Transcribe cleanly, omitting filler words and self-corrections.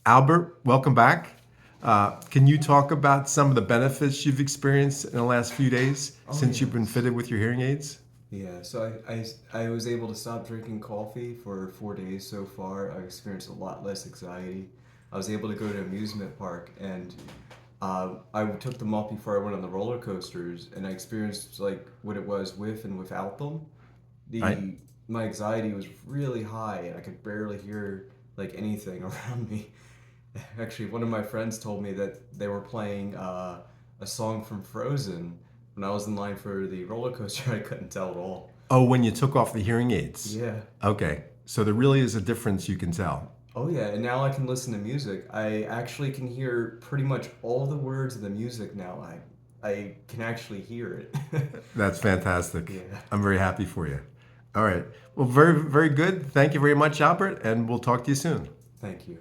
Albert, welcome back. Can you talk about some of the benefits you've experienced in the last few days Oh since you've been yes. fitted with your hearing aids? Yeah, so I was able to stop drinking coffee for 4 days so far. I experienced a lot less anxiety. I was able to go to an amusement park, and I took them off before I went on the roller coasters, and I experienced like what it was with and without them. Right? The My anxiety was really high, and I could barely hear like anything around me. Actually, one of my friends told me that they were playing a song from Frozen when I was in line for the roller coaster. I couldn't tell at all. Oh, when you took off the hearing aids. Yeah. Okay. So there really is a difference you can tell. Oh yeah, and now I can listen to music. I actually can hear pretty much all the words of the music now. I can actually hear it. That's fantastic. Yeah. I'm very happy for you. All right. Well, very, very good. Thank you very much, Albert, and we'll talk to you soon. Thank you.